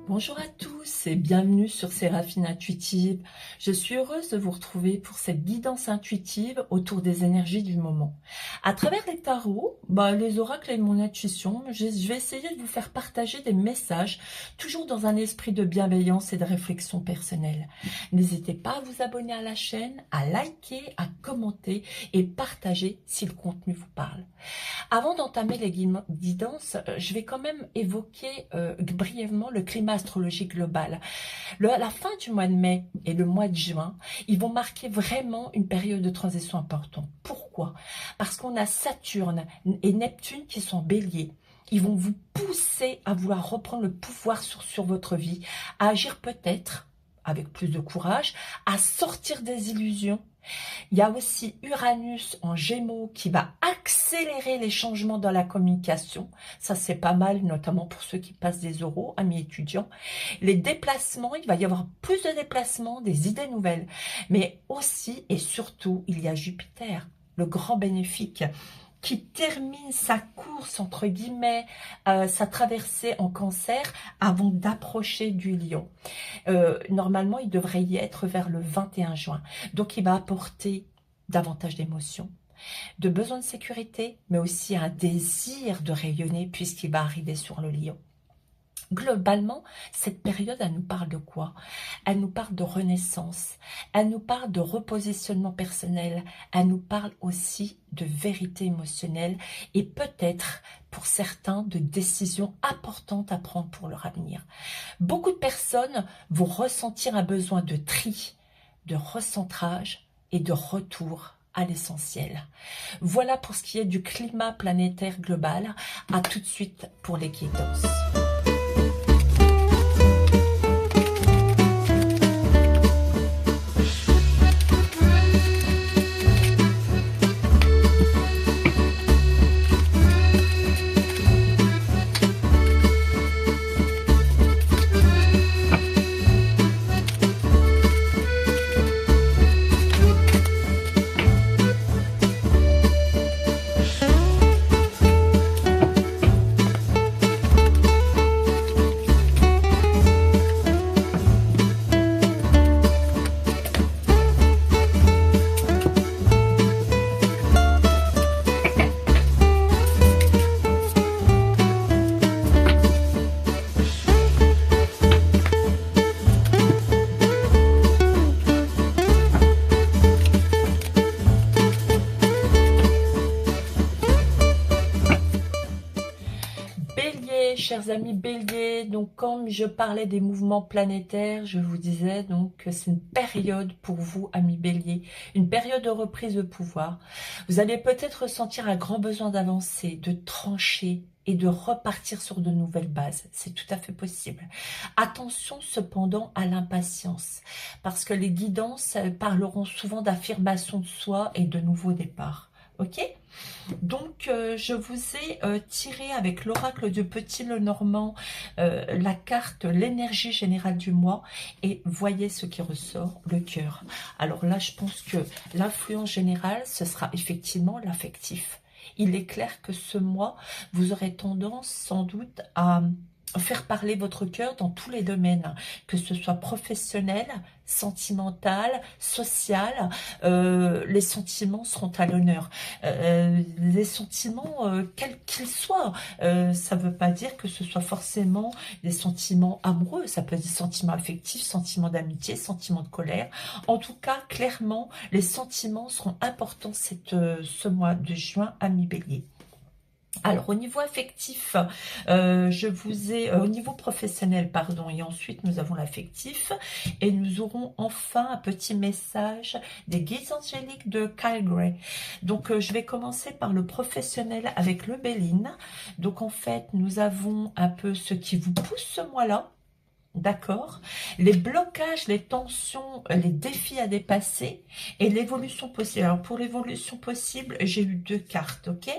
Bonjour à tous et bienvenue sur Séraphine Intuitive. Je suis heureuse de vous retrouver pour cette guidance intuitive autour des énergies du moment. À travers les tarots, les oracles et mon intuition, je vais essayer de vous faire partager des messages, toujours dans un esprit de bienveillance et de réflexion personnelle. N'hésitez pas à vous abonner à la chaîne, à liker, à commenter et partager si le contenu vous parle. Avant d'entamer les guidances, je vais quand même évoquer brièvement le climat astrologique global. La fin du mois de mai et le mois de juin, ils vont marquer vraiment une période de transition importante. Pourquoi? Parce qu'on a Saturne et Neptune qui sont béliers. Ils vont vous pousser à vouloir reprendre le pouvoir sur votre vie, à agir peut-être avec plus de courage, à sortir des illusions. Il y a aussi Uranus en Gémeaux qui va accélérer les changements dans la communication. Ça, c'est pas mal, notamment pour ceux qui passent des oraux, amis étudiants. Les déplacements, il va y avoir plus de déplacements, des idées nouvelles. Mais aussi et surtout, il y a Jupiter, le grand bénéfique, qui termine sa course, entre guillemets, sa traversée en Cancer avant d'approcher du Lion. Normalement, il devrait y être vers le 21 juin. Donc, il va apporter davantage d'émotions, de besoin de sécurité, mais aussi un désir de rayonner puisqu'il va arriver sur le Lion. Globalement, cette période, elle nous parle de quoi? Elle nous parle de renaissance, elle nous parle de repositionnement personnel, elle nous parle aussi de vérité émotionnelle et peut-être, pour certains, de décisions importantes à prendre pour leur avenir. Beaucoup de personnes vont ressentir un besoin de tri, de recentrage et de retour à l'essentiel. Voilà pour ce qui est du climat planétaire global. À tout de suite pour les guidances. Chers amis Bélier, donc comme je parlais des mouvements planétaires, je vous disais donc que c'est une période pour vous, amis Bélier, une période de reprise de pouvoir. Vous allez peut-être ressentir un grand besoin d'avancer, de trancher et de repartir sur de nouvelles bases. C'est tout à fait possible. Attention cependant à l'impatience, parce que les guidances parleront souvent d'affirmation de soi et de nouveaux départs. Ok? Donc, je vous ai tiré avec l'oracle du Petit Lenormand la carte l'énergie générale du mois et voyez ce qui ressort, le cœur. Alors là, je pense que l'influence générale, ce sera effectivement l'affectif. Il est clair que ce mois, vous aurez tendance sans doute à faire parler votre cœur dans tous les domaines, que ce soit professionnel, sentimental, social, les sentiments seront à l'honneur. Les sentiments, quels qu'ils soient, ça ne veut pas dire que ce soit forcément des sentiments amoureux, ça peut être des sentiments affectifs, sentiments d'amitié, sentiments de colère. En tout cas, clairement, les sentiments seront importants ce mois de juin, amis Bélier. Alors, au niveau affectif, je vous ai, au niveau professionnel, pardon, et ensuite nous avons l'affectif, et nous aurons enfin un petit message des guides angéliques de Kyle Gray. Donc, je vais commencer par le professionnel avec le Béline. Donc, en fait, nous avons un peu ce qui vous pousse ce mois-là. D'accord? Les blocages, les tensions, les défis à dépasser et l'évolution possible. Alors, pour l'évolution possible, j'ai eu deux cartes, ok?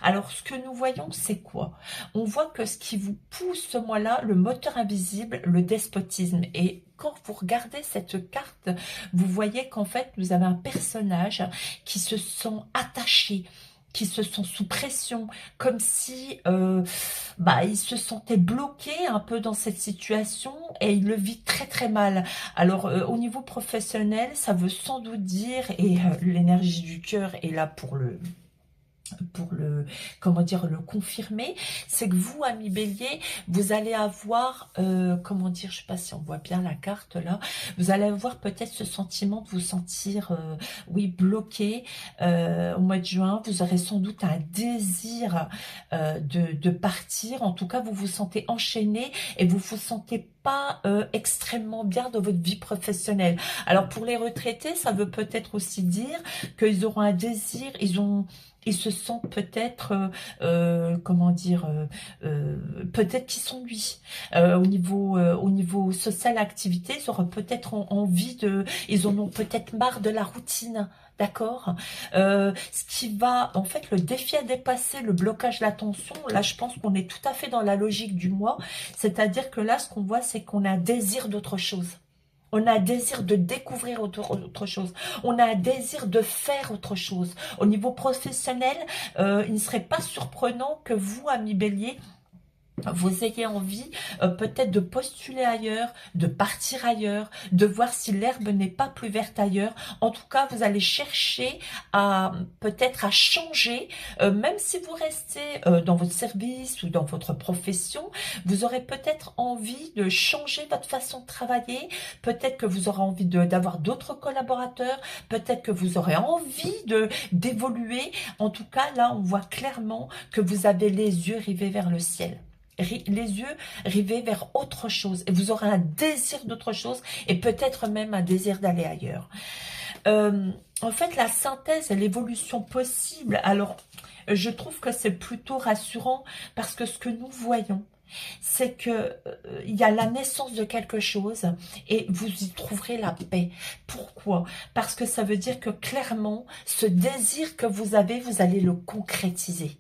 Alors, ce que nous voyons, c'est quoi? On voit que ce qui vous pousse ce mois-là, le moteur invisible, le despotisme. Et quand vous regardez cette carte, vous voyez qu'en fait, vous avez un personnage qui se sent attaché, qui se sont sous pression, comme si ils se sentaient bloqués un peu dans cette situation et ils le vivent très très mal. Alors au niveau professionnel, ça veut sans doute dire, et l'énergie du cœur est là pour le comment dire, le confirmer, c'est que vous, ami Bélier, vous allez avoir comment dire, je sais pas si on voit bien la carte là, vous allez avoir peut-être ce sentiment de vous sentir oui, bloqué au mois de juin. Vous aurez sans doute un désir de partir. En tout cas, vous vous sentez enchaîné et vous vous sentez pas extrêmement bien dans votre vie professionnelle. Alors pour les retraités, ça veut peut-être aussi dire qu'ils auront un désir, ils se sentent peut-être, comment dire, peut-être qu'ils s'ennuient. Au niveau social, activité, ils auront peut-être envie ils en ont peut-être marre de la routine. D'accord. Ce qui va, en fait, le défi à dépasser, le blocage, la tension, là, je pense qu'on est tout à fait dans la logique du mois. C'est-à-dire que là, ce qu'on voit, c'est qu'on a un désir d'autre chose. On a un désir de découvrir autre chose. On a un désir de faire autre chose. Au niveau professionnel, il ne serait pas surprenant que vous, amis Bélier, vous ayez envie peut-être de postuler ailleurs, de partir ailleurs, de voir si l'herbe n'est pas plus verte ailleurs. En tout cas, vous allez chercher à peut-être à changer, même si vous restez dans votre service ou dans votre profession, vous aurez peut-être envie de changer votre façon de travailler, peut-être que vous aurez envie d'avoir d'autres collaborateurs, peut-être que vous aurez envie d'évoluer. En tout cas, là, on voit clairement que vous avez les yeux rivés vers le ciel. Les yeux rivés vers autre chose, et vous aurez un désir d'autre chose, et peut-être même un désir d'aller ailleurs. En fait, la synthèse et l'évolution possible, alors je trouve que c'est plutôt rassurant, parce que ce que nous voyons, c'est que il y a la naissance de quelque chose et vous y trouverez la paix. Pourquoi? Parce que ça veut dire que clairement, ce désir que vous avez, vous allez le concrétiser.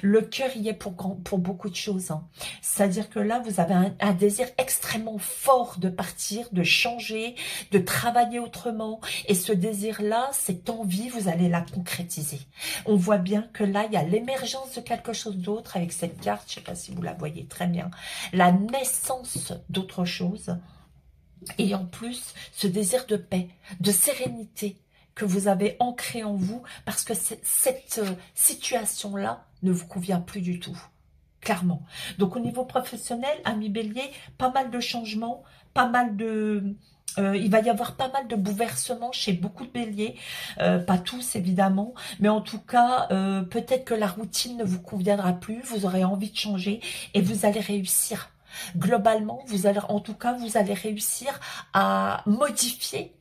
Le cœur y est pour beaucoup de choses. Hein. C'est-à-dire que là, vous avez un désir extrêmement fort de partir, de changer, de travailler autrement. Et ce désir-là, cette envie, vous allez la concrétiser. On voit bien que là, il y a l'émergence de quelque chose d'autre avec cette carte. Je ne sais pas si vous la voyez très bien. La naissance d'autre chose. Et en plus, ce désir de paix, de sérénité que vous avez ancré en vous parce que cette situation-là ne vous convient plus du tout, clairement. Donc au niveau professionnel, ami Bélier, pas mal de changements, pas mal de... il va y avoir pas mal de bouleversements chez beaucoup de béliers, pas tous évidemment, mais en tout cas, peut-être que la routine ne vous conviendra plus, vous aurez envie de changer et vous allez réussir. Globalement, en tout cas, vous allez réussir à modifier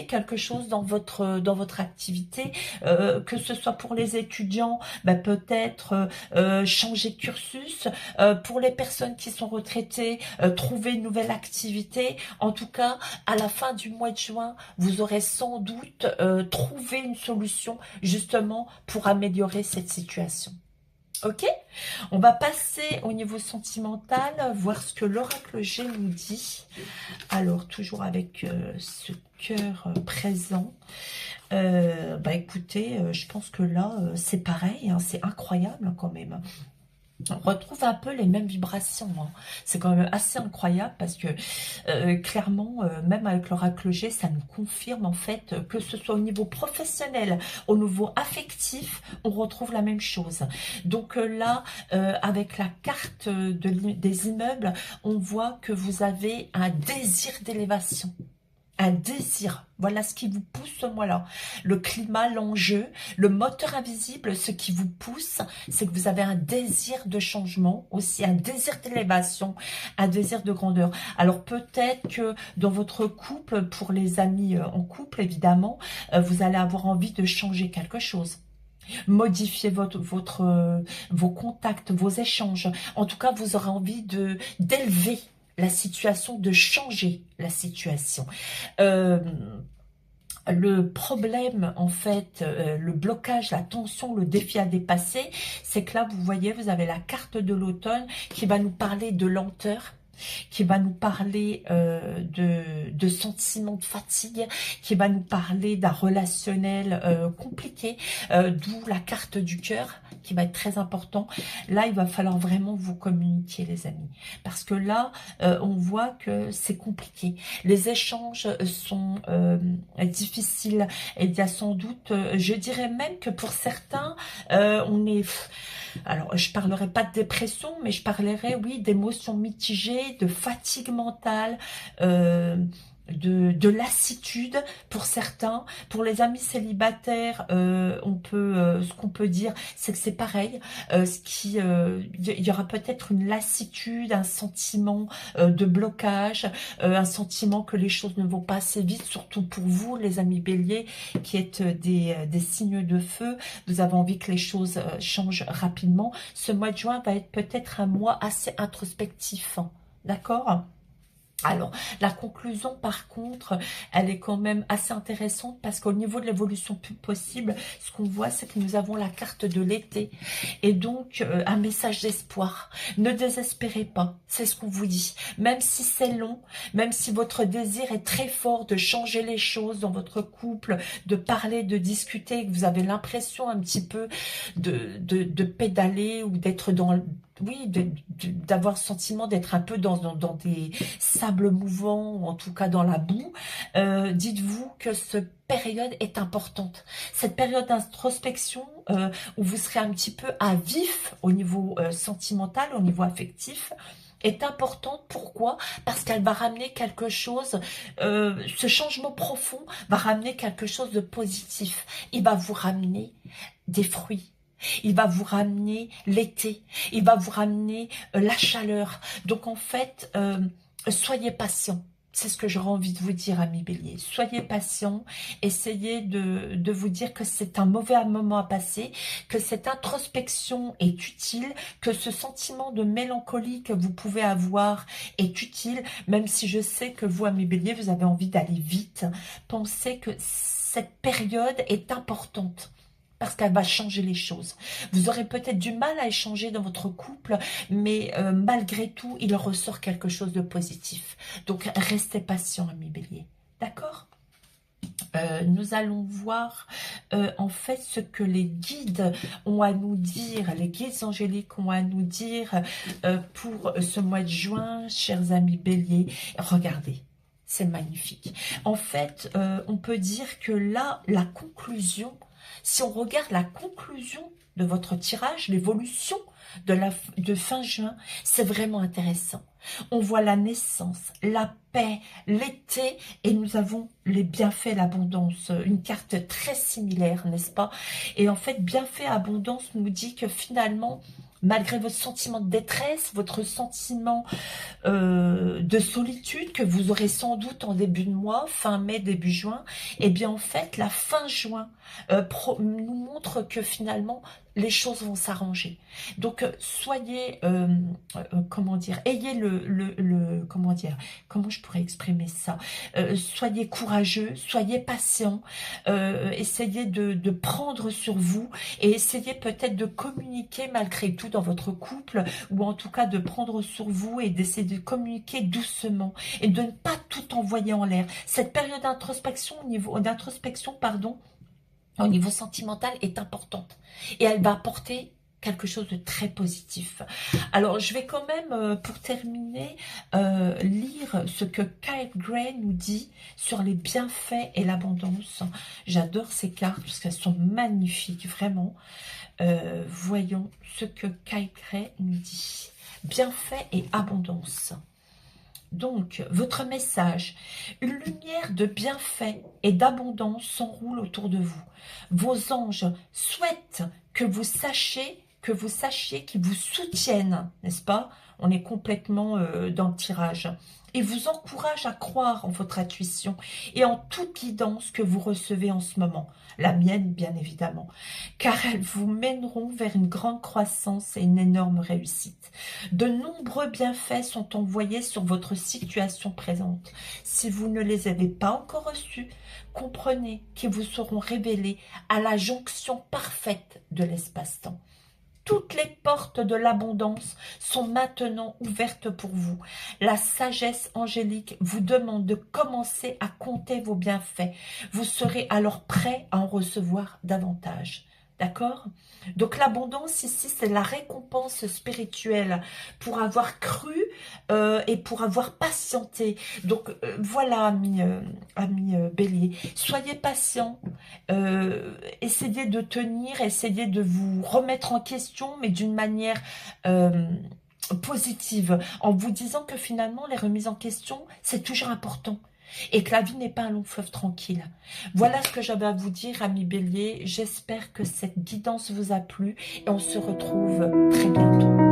quelque chose dans votre activité, que ce soit pour les étudiants, peut-être changer de cursus, pour les personnes qui sont retraitées, trouver une nouvelle activité. En tout cas, à la fin du mois de juin, vous aurez sans doute trouvé une solution justement pour améliorer cette situation. Ok, on va passer au niveau sentimental, voir ce que l'oracle G nous dit. Alors, toujours avec ce cœur présent. Écoutez, je pense que là, c'est pareil, hein, c'est incroyable hein, quand même. On retrouve un peu les mêmes vibrations. Hein. C'est quand même assez incroyable parce que clairement, même avec l'oracle G, ça nous confirme en fait que ce soit au niveau professionnel, au niveau affectif, on retrouve la même chose. Donc là, avec la carte des immeubles, on voit que vous avez un désir d'élévation. Un désir, voilà ce qui vous pousse ce mois-là. Le climat, l'enjeu, le moteur invisible, ce qui vous pousse, c'est que vous avez un désir de changement, aussi un désir d'élévation, un désir de grandeur. Alors peut-être que dans votre couple, pour les amis en couple évidemment, vous allez avoir envie de changer quelque chose. Modifier vos contacts, vos échanges. En tout cas, vous aurez envie d'élever la situation, de changer la situation. Le problème, en fait, le blocage, la tension, le défi à dépasser, c'est que là, vous voyez, vous avez la carte de l'automne qui va nous parler de lenteur, qui va nous parler de sentiments de fatigue, qui va nous parler d'un relationnel compliqué, d'où la carte du cœur qui va être très important. Là, il va falloir vraiment vous communiquer, les amis, parce que là, on voit que c'est compliqué. Les échanges sont difficiles, et il y a sans doute, je dirais même que pour certains, on est... Alors, je parlerai pas de dépression, mais je parlerai, oui, d'émotions mitigées, de fatigue mentale, de lassitude pour certains. Pour les amis célibataires, ce qu'on peut dire, c'est que c'est pareil. Il y aura peut-être une lassitude, un sentiment de blocage, un sentiment que les choses ne vont pas assez vite, surtout pour vous, les amis béliers, qui êtes des signes de feu. Vous avez envie que les choses changent rapidement. Ce mois de juin va être peut-être un mois assez introspectif, hein. D'accord ? Alors, la conclusion, par contre, elle est quand même assez intéressante parce qu'au niveau de l'évolution possible, ce qu'on voit, c'est que nous avons la carte de l'été et donc un message d'espoir. Ne désespérez pas, c'est ce qu'on vous dit. Même si c'est long, même si votre désir est très fort de changer les choses dans votre couple, de parler, de discuter, que vous avez l'impression un petit peu de pédaler ou d'être dans... Oui, d'avoir le sentiment d'être un peu dans des sables mouvants, ou en tout cas dans la boue, dites-vous que cette période est importante. Cette période d'introspection, où vous serez un petit peu à vif au niveau sentimental, au niveau affectif, est importante. Pourquoi? Parce qu'elle va ramener quelque chose, ce changement profond va ramener quelque chose de positif. Il va vous ramener des fruits. Il va vous ramener l'été, il va vous ramener la chaleur. Donc en fait, soyez patient. C'est ce que j'aurais envie de vous dire, amis béliers. Soyez patient, essayez de vous dire que c'est un mauvais moment à passer, que cette introspection est utile, que ce sentiment de mélancolie que vous pouvez avoir est utile, même si je sais que vous, amis béliers, vous avez envie d'aller vite. Pensez que cette période est importante, parce qu'elle va changer les choses. Vous aurez peut-être du mal à échanger dans votre couple, mais malgré tout, il ressort quelque chose de positif. Donc, restez patient, amis béliers. D'accord ? Nous allons voir en fait ce que les guides ont à nous dire, les guides angéliques ont à nous dire pour ce mois de juin, chers amis béliers. Regardez. C'est magnifique. En fait, on peut dire que là, la conclusion, si on regarde la conclusion de votre tirage, l'évolution de fin juin, c'est vraiment intéressant. On voit la naissance, la paix, l'été, et nous avons les bienfaits, l'abondance, une carte très similaire, n'est-ce pas? Et en fait, bienfaits, abondance nous dit que finalement, malgré votre sentiment de détresse, votre sentiment de solitude que vous aurez sans doute en début de mois, fin mai, début juin, et bien en fait, la fin juin nous montre que finalement, les choses vont s'arranger. Donc, soyez, comment dire, ayez comment dire, comment je pourrais exprimer ça, soyez courageux, soyez patient, essayez de prendre sur vous et essayez peut-être de communiquer malgré tout dans votre couple, ou en tout cas de prendre sur vous et d'essayer de communiquer doucement et de ne pas tout envoyer en l'air. Cette période d'introspection au niveau sentimental est importante et elle va apporter quelque chose de très positif. Alors, je vais quand même, pour terminer, lire ce que Kyle Gray nous dit sur les bienfaits et l'abondance. J'adore ces cartes parce qu'elles sont magnifiques, vraiment. Voyons ce que Kyle Gray nous dit. Bienfaits et abondance. Donc, votre message, une lumière de bienfait et d'abondance s'enroule autour de vous. Vos anges souhaitent que vous sachiez qu'ils vous soutiennent, n'est-ce pas? On est complètement dans le tirage. Et vous encouragent à croire en votre intuition et en toute guidance que vous recevez en ce moment. La mienne, bien évidemment. Car elles vous mèneront vers une grande croissance et une énorme réussite. De nombreux bienfaits sont envoyés sur votre situation présente. Si vous ne les avez pas encore reçus, comprenez qu'ils vous seront révélés à la jonction parfaite de l'espace-temps. toutes les portes de l'abondance sont maintenant ouvertes pour vous. La sagesse angélique vous demande de commencer à compter vos bienfaits. Vous serez alors prêt à en recevoir davantage. D'accord? Donc l'abondance ici, c'est la récompense spirituelle pour avoir cru et pour avoir patienté. Donc voilà, amis Bélier, soyez patients, essayez de tenir, essayez de vous remettre en question, mais d'une manière positive, en vous disant que finalement les remises en question, c'est toujours important. Et que la vie n'est pas un long fleuve tranquille. Voilà ce que j'avais à vous dire, amis Bélier. J'espère que cette guidance vous a plu et on se retrouve très bientôt.